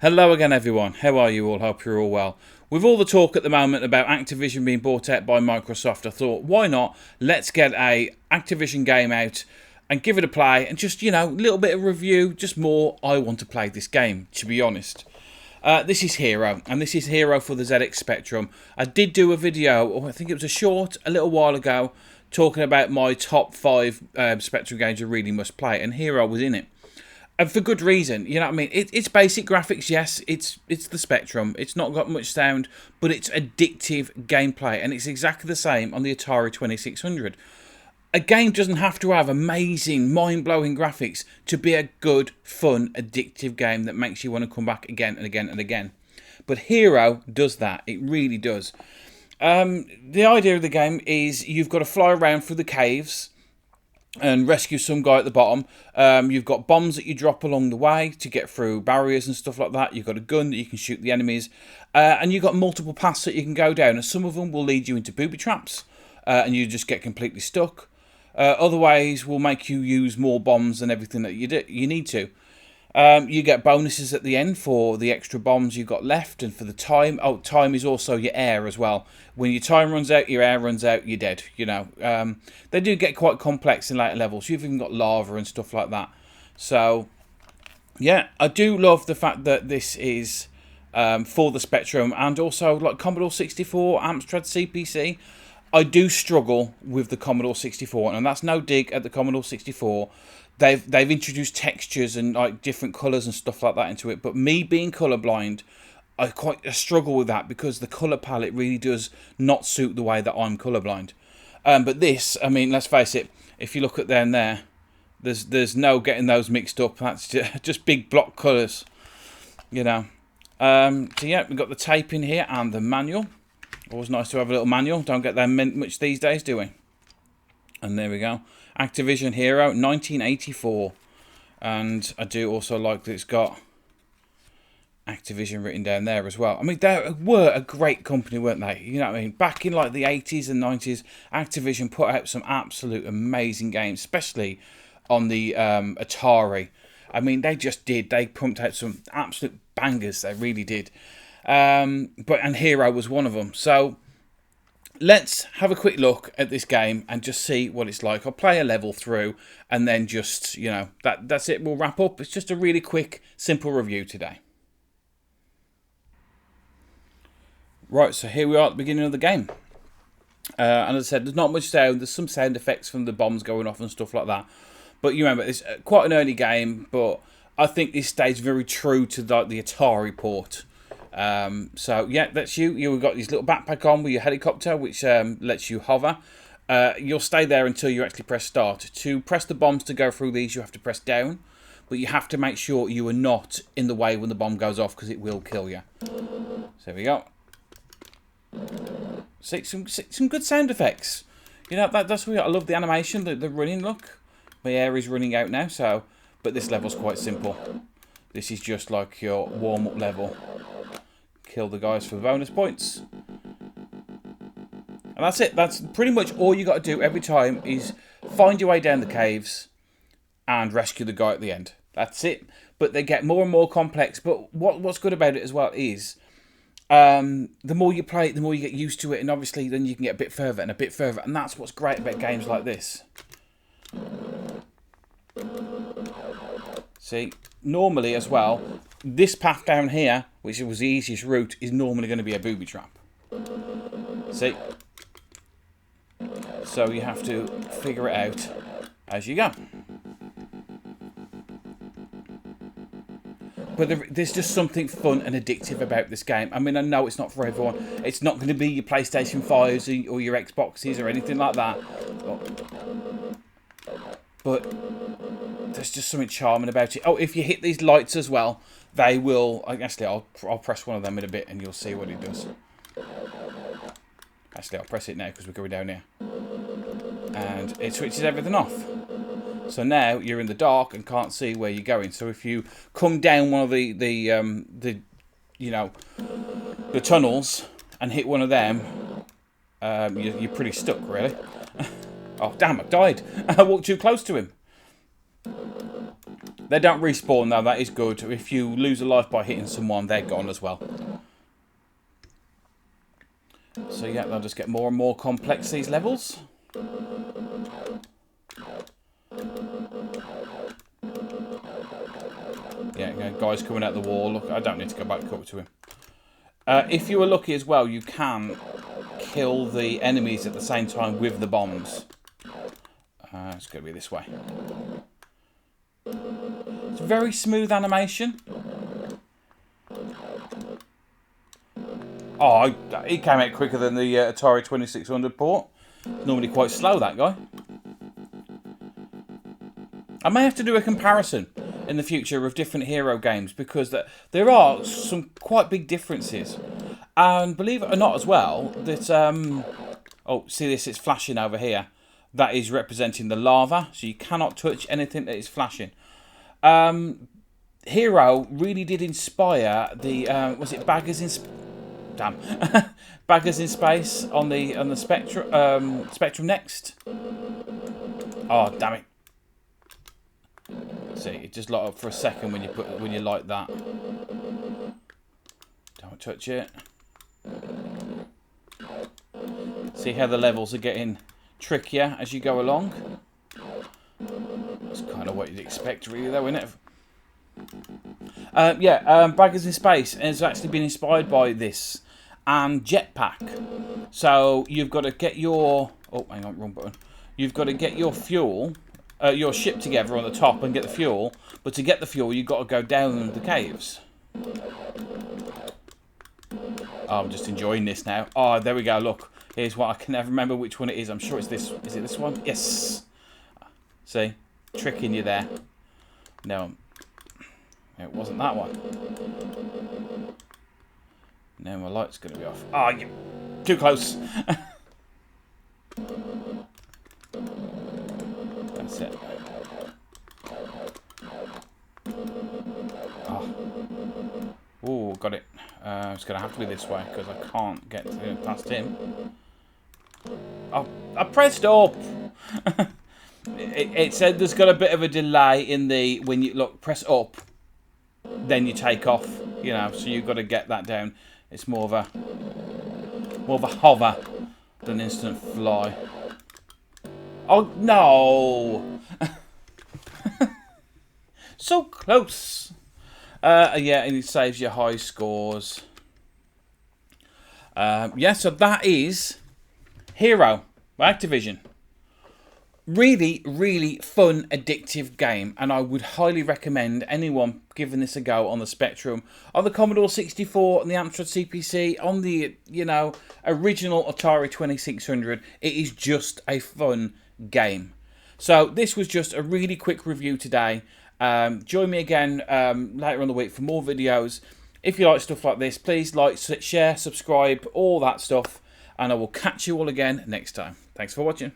Hello again everyone, how are you all? Hope you're all well. With all the talk at the moment about Activision being bought out by Microsoft, I thought, why not, let's get a Activision game out and give it a play and just, a little bit of review, just more, I want to play this game, to be honest. This is H.E.R.O, and this is H.E.R.O for the ZX Spectrum. I did do a video, or I think it was a short, a little while ago, talking about my top 5 Spectrum games I really must play, and H.E.R.O was in it. And for good reason, you know what I mean? It's basic graphics, yes, it's the Spectrum. It's not got much sound, but it's addictive gameplay, and it's exactly the same on the Atari 2600. A game doesn't have to have amazing, mind-blowing graphics to be a good, fun, addictive game that makes you want to come back again and again and again. But H.E.R.O does that, it really does. The idea of the game is you've got to fly around through the caves and rescue some guy at the bottom. You've got bombs that you drop along the way to get through barriers and stuff like that. You've got a gun that you can shoot the enemies. And you've got multiple paths that you can go down. And some of them will lead you into booby traps. And you just get completely stuck. Other ways will make you use more bombs than everything that you need to. You get bonuses at the end for the extra bombs you've got left and for the time. Oh, time is also your air as well. When your time runs out, your air runs out, you're dead, They do get quite complex in later levels. You've even got lava and stuff like that. So, yeah, I do love the fact that this is for the Spectrum and also like Commodore 64, Amstrad CPC. I do struggle with the Commodore 64, and that's no dig at the Commodore 64. They've introduced textures and like different colours and stuff like that into it. But me being colourblind, I struggle with that because the colour palette really does not suit the way that I'm colourblind. But this, I mean, let's face it, if you look at there, there's no getting those mixed up. That's just big block colours, So yeah, we've got the tape in here and the manual. Always nice to have a little manual. Don't get that much these days, do we? And there we go. Activision H.E.R.O 1984. And I do also like that it's got Activision written down there as well. I mean, they were a great company, weren't they? You know what I mean? Back in like the 80s and 90s, Activision put out some absolute amazing games, especially on the Atari. I mean, they just did. They pumped out some absolute bangers. They really did. And H.E.R.O was one of them. So let's have a quick look at this game and just see what it's like. I'll play a level through and then just, that's it. We'll wrap up. It's just a really quick, simple review today. Right, so here we are at the beginning of the game. And as I said, there's not much sound. There's some sound effects from the bombs going off and stuff like that. But you remember, it's quite an early game, but I think this stays very true to the Atari port. So yeah, that's you. You've got this little backpack on with your helicopter, which lets you hover. You'll stay there until you actually press start. To press the bombs to go through these, you have to press down, but you have to make sure you are not in the way when the bomb goes off because it will kill you. So there we go. See, some good sound effects. That's what I love, the animation, the running look. My air is running out now, but this level's quite simple. This is just like your warm-up level. Kill the guys for the bonus points. And that's it. That's pretty much all you got to do every time is find your way down the caves and rescue the guy at the end. That's it. But they get more and more complex. But what's good about it as well is the more you play it, the more you get used to it. And obviously then you can get a bit further and a bit further. And that's what's great about games like this. See, normally as well, this path down here, which was the easiest route, is normally going to be a booby trap. See? So you have to figure it out as you go. But there's just something fun and addictive about this game. I mean, I know it's not for everyone. It's not going to be your PlayStation 5s or your Xboxes or anything like that. But there's just something charming about it. Oh, if you hit these lights as well, they will... Actually, I'll press one of them in a bit and you'll see what it does. Actually, I'll press it now because we're going down here. And it switches everything off. So now you're in the dark and can't see where you're going. So if you come down one of the tunnels and hit one of them, you're pretty stuck, really. Oh, damn, I died. I walked too close to him. They don't respawn though, that is good. If you lose a life by hitting someone, they're gone as well. So yeah, they'll just get more and more complex, these levels. Yeah, guys coming out the wall. Look, I don't need to go back up to him. If you were lucky as well, you can kill the enemies at the same time with the bombs. It's going to be this way. It's a very smooth animation. Oh, he came out quicker than the Atari 2600 port. Normally quite slow, that guy. I may have to do a comparison in the future of different H.E.R.O games, because there are some quite big differences. And believe it or not as well, that... oh, see this? It's flashing over here. That is representing the lava, so you cannot touch anything that is flashing. H.E.R.O really did inspire the... was it Baggers in... Damn. Baggers in Space on the Spectrum Next. Oh, damn it. See, it just light up for a second when you light that. Don't touch it. See how the levels are getting trickier as you go along. That's kind of what you'd expect, really, though, isn't it? Yeah, Baggers in Space has actually been inspired by this and Jetpack. So you've got to get your... Oh, hang on, wrong button. You've got to get your fuel... your ship together on the top and get the fuel, but to get the fuel you've got to go down the caves. Oh, I'm just enjoying this now. Oh, there we go, look. Here's what I can never remember which one it is. I'm sure it's this. Is it this one? Yes. See? Tricking you there. No. It wasn't that one. Now my light's going to be off. Oh, you too close. That's it. Oh, got it. It's going to have to be this way because I can't get past him. Oh, I pressed up. It said there's got a bit of a delay in the when you look press up, then you take off. You know, so you've got to get that down. It's more of a hover than instant fly. Oh no! So close. Yeah, and it saves you high scores. Yeah, so that is H.E.R.O by Activision. Really, really fun, addictive game, and I would highly recommend anyone giving this a go on the Spectrum, on the Commodore 64, on the Amstrad CPC, on the, original Atari 2600. It is just a fun game. So this was just a really quick review today. Join me again later on the week for more videos. If you like stuff like this, please like, share, subscribe, all that stuff, and I will catch you all again next time. Thanks for watching.